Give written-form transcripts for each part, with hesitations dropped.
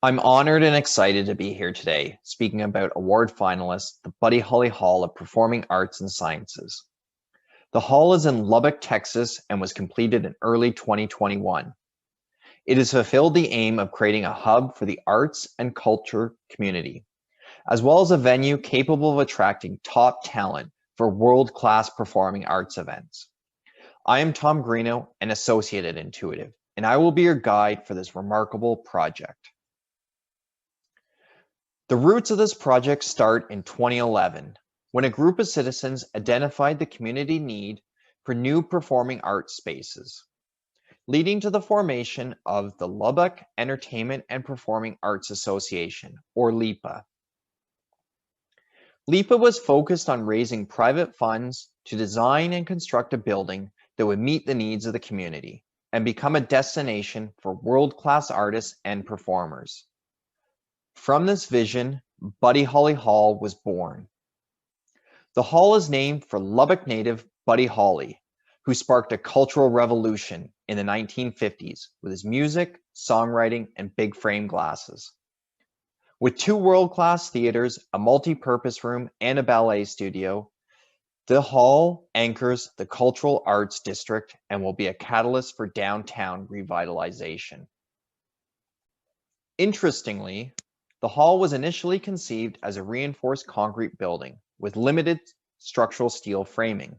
I'm honored and excited to be here today, speaking about award finalist, the Buddy Holly Hall of Performing Arts and Sciences. The hall is in Lubbock, Texas, and was completed in early 2021. It has fulfilled the aim of creating a hub for the arts and culture community, as well as a venue capable of attracting top talent for world-class performing arts events. I am Tom Greeno, an associate at Intuitive, and I will be your guide for this remarkable project. The roots of this project start in 2011, when a group of citizens identified the community need for new performing arts spaces, leading to the formation of the Lubbock Entertainment and Performing Arts Association, or LEPA. LEPA was focused on raising private funds to design and construct a building that would meet the needs of the community and become a destination for world-class artists and performers. From this vision, Buddy Holly Hall was born. The hall is named for Lubbock native Buddy Holly, who sparked a cultural revolution in the 1950s with his music, songwriting, and big frame glasses. With 2 world-class theaters, a multi-purpose room, and a ballet studio, the hall anchors the cultural arts district and will be a catalyst for downtown revitalization. Interestingly, the hall was initially conceived as a reinforced concrete building with limited structural steel framing.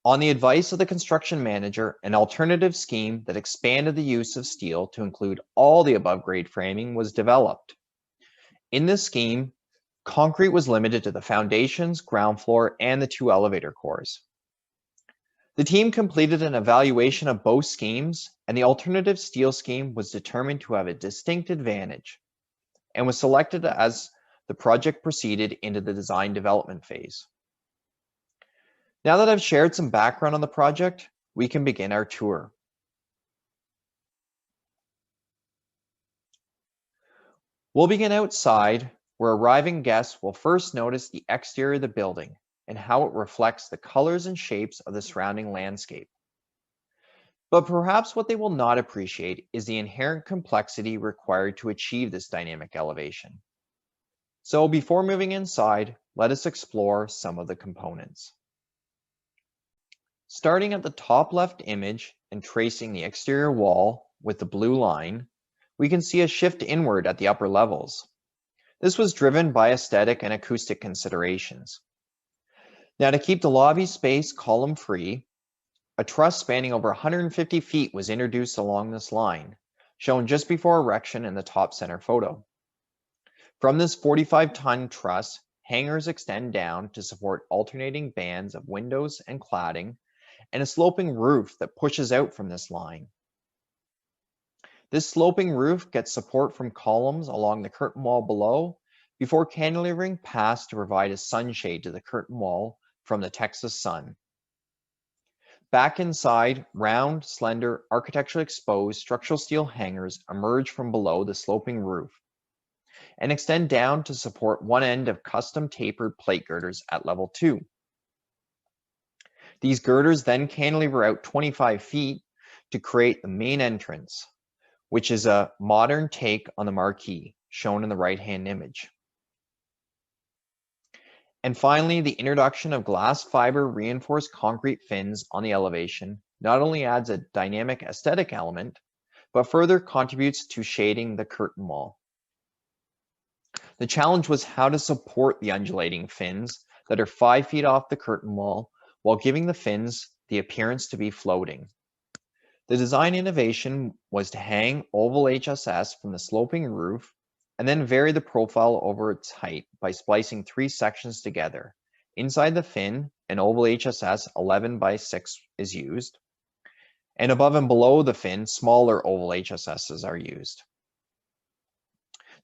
On the advice of the construction manager, an alternative scheme that expanded the use of steel to include all the above-grade framing was developed. In this scheme, concrete was limited to the foundations, ground floor, and the 2 elevator cores. The team completed an evaluation of both schemes, and the alternative steel scheme was determined to have a distinct advantage and was selected as the project proceeded into the design development phase. Now that I've shared some background on the project, we can begin our tour. We'll begin outside, where arriving guests will first notice the exterior of the building and how it reflects the colors and shapes of the surrounding landscape. But perhaps what they will not appreciate is the inherent complexity required to achieve this dynamic elevation. So before moving inside, let us explore some of the components. Starting at the top left image and tracing the exterior wall with the blue line, we can see a shift inward at the upper levels. This was driven by aesthetic and acoustic considerations. Now, to keep the lobby space column-free, a truss spanning over 150 feet was introduced along this line, shown just before erection in the top center photo. From this 45-ton truss, hangers extend down to support alternating bands of windows and cladding, and a sloping roof that pushes out from this line. This sloping roof gets support from columns along the curtain wall below before cantilevering past to provide a sunshade to the curtain wall from the Texas sun. Back inside, round, slender, architecturally exposed structural steel hangers emerge from below the sloping roof and extend down to support one end of custom tapered plate girders at level 2. These girders then cantilever out 25 feet to create the main entrance, which is a modern take on the marquee, shown in the right-hand image. And finally, the introduction of glass fiber reinforced concrete fins on the elevation not only adds a dynamic aesthetic element, but further contributes to shading the curtain wall. The challenge was how to support the undulating fins that are 5 feet off the curtain wall while giving the fins the appearance to be floating. The design innovation was to hang oval HSS from the sloping roof and then vary the profile over its height by splicing 3 sections together. Inside the fin, an oval HSS 11 by 6 is used, and above and below the fin, smaller oval HSSs are used.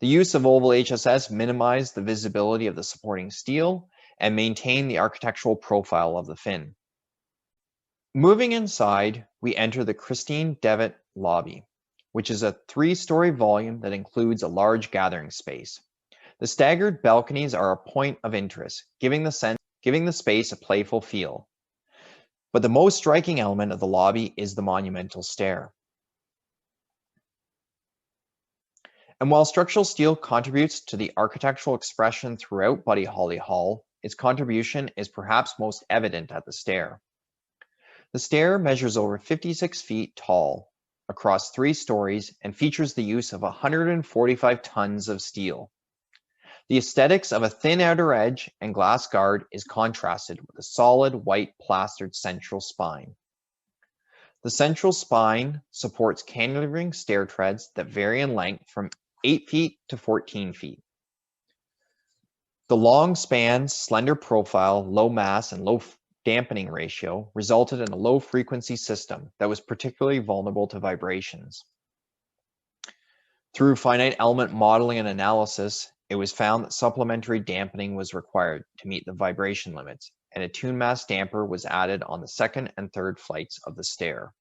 The use of oval HSS minimized the visibility of the supporting steel and maintained the architectural profile of the fin. Moving inside, we enter the Christine Devitt lobby, which is a 3-story volume that includes a large gathering space. The staggered balconies are a point of interest, giving the space a playful feel. But the most striking element of the lobby is the monumental stair. And while structural steel contributes to the architectural expression throughout Buddy Holly Hall, its contribution is perhaps most evident at the stair. The stair measures over 56 feet tall across 3 stories and features the use of 145 tons of steel. The aesthetics of a thin outer edge and glass guard is contrasted with a solid white plastered central spine. The central spine supports cantilevering stair treads that vary in length from 8 feet to 14 feet. The long span, slender profile, low mass, and low dampening ratio resulted in a low frequency system that was particularly vulnerable to vibrations. Through finite element modeling and analysis, it was found that supplementary dampening was required to meet the vibration limits, and a tune mass damper was added on the second and third flights of the stair.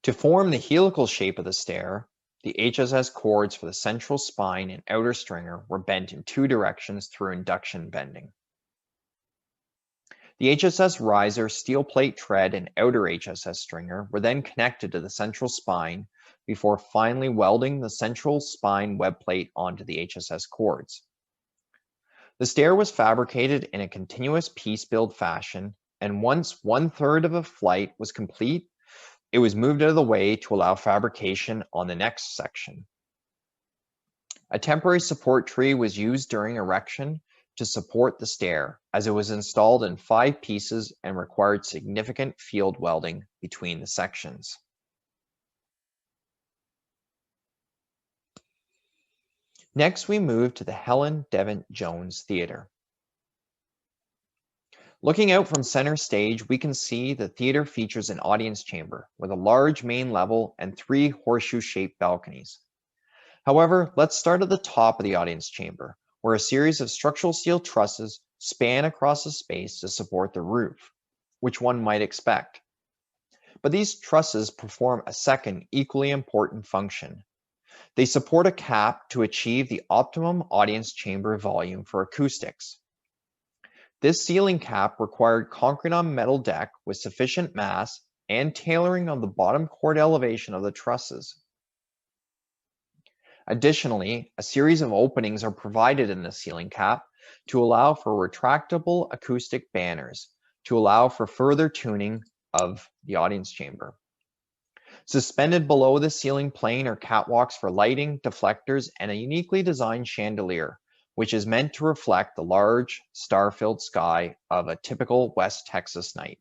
To form the helical shape of the stair, the HSS cords for the central spine and outer stringer were bent in 2 directions through induction bending. The HSS riser, steel plate tread, and outer HSS stringer were then connected to the central spine before finally welding the central spine web plate onto the HSS cords. The stair was fabricated in a continuous piece build fashion, and once 1/3 of a flight was complete, it was moved out of the way to allow fabrication on the next section. A temporary support tree was used during erection to support the stair, as it was installed in 5 pieces and required significant field welding between the sections. Next, we move to the Helen Devant Jones Theatre. Looking out from center stage, we can see the theater features an audience chamber with a large main level and 3 horseshoe-shaped balconies. However, let's start at the top of the audience chamber, where a series of structural steel trusses span across the space to support the roof, which one might expect. But these trusses perform a second equally important function. They support a cap to achieve the optimum audience chamber volume for acoustics. This ceiling cap required concrete on metal deck with sufficient mass and tailoring of the bottom chord elevation of the trusses. Additionally, a series of openings are provided in the ceiling cap to allow for retractable acoustic banners to allow for further tuning of the audience chamber. Suspended below the ceiling plane are catwalks for lighting, deflectors, and a uniquely designed chandelier, which is meant to reflect the large, star-filled sky of a typical West Texas night.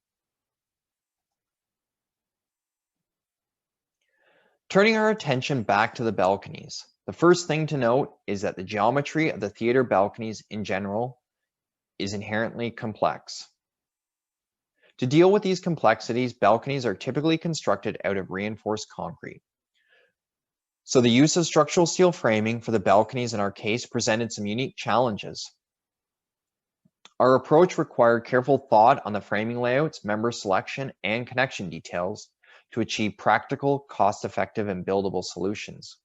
Turning our attention back to the balconies, the first thing to note is that the geometry of the theater balconies in general is inherently complex. To deal with these complexities, balconies are typically constructed out of reinforced concrete. So the use of structural steel framing for the balconies in our case presented some unique challenges. Our approach required careful thought on the framing layouts, member selection, and connection details to achieve practical, cost-effective, and buildable solutions.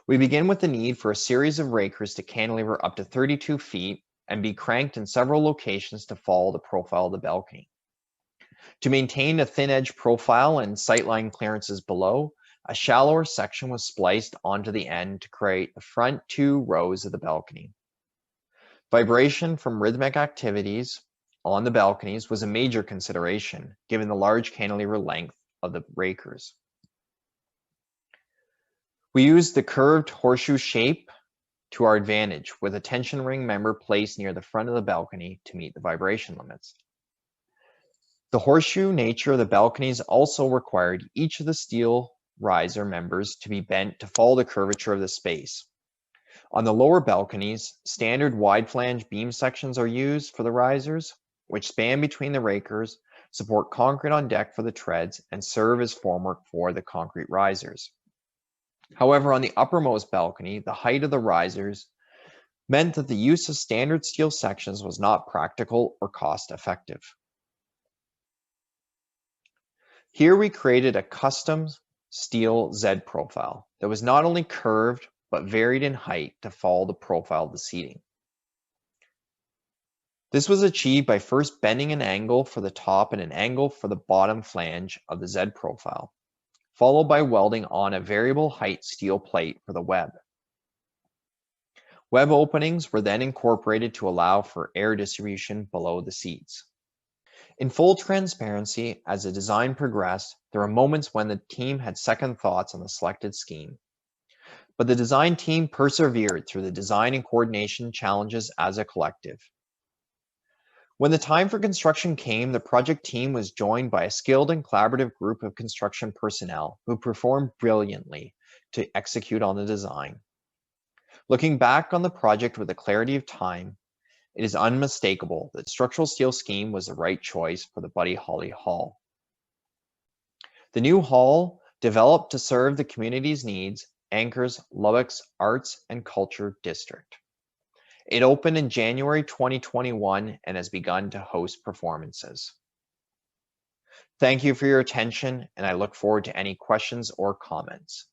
We begin with the need for a series of rakers to cantilever up to 32 feet and be cranked in several locations to follow the profile of the balcony. To maintain a thin edge profile and sightline clearances below, a shallower section was spliced onto the end to create the front 2 rows of the balcony. Vibration from rhythmic activities on the balconies was a major consideration, given the large cantilever length of the rakers. We used the curved horseshoe shape to our advantage, with a tension ring member placed near the front of the balcony to meet the vibration limits. The horseshoe nature of the balconies also required each of the steel riser members to be bent to follow the curvature of the space. On the lower balconies, standard wide flange beam sections are used for the risers, which span between the rakers, support concrete on deck for the treads, and serve as formwork for the concrete risers. However, on the uppermost balcony, the height of the risers meant that the use of standard steel sections was not practical or cost-effective. Here we created a custom steel Z profile that was not only curved, but varied in height to follow the profile of the seating. This was achieved by first bending an angle for the top and an angle for the bottom flange of the Z profile. followed by welding on a variable height steel plate for the web. Web openings were then incorporated to allow for air distribution below the seats. In full transparency, as the design progressed, there were moments when the team had second thoughts on the selected scheme. But the design team persevered through the design and coordination challenges as a collective. When the time for construction came, the project team was joined by a skilled and collaborative group of construction personnel who performed brilliantly to execute on the design. Looking back on the project with the clarity of time, it is unmistakable that structural steel scheme was the right choice for the Buddy Holly Hall. The new hall, developed to serve the community's needs, anchors Lubbock's Arts and Culture District. It opened in January 2021 and has begun to host performances. Thank you for your attention, and I look forward to any questions or comments.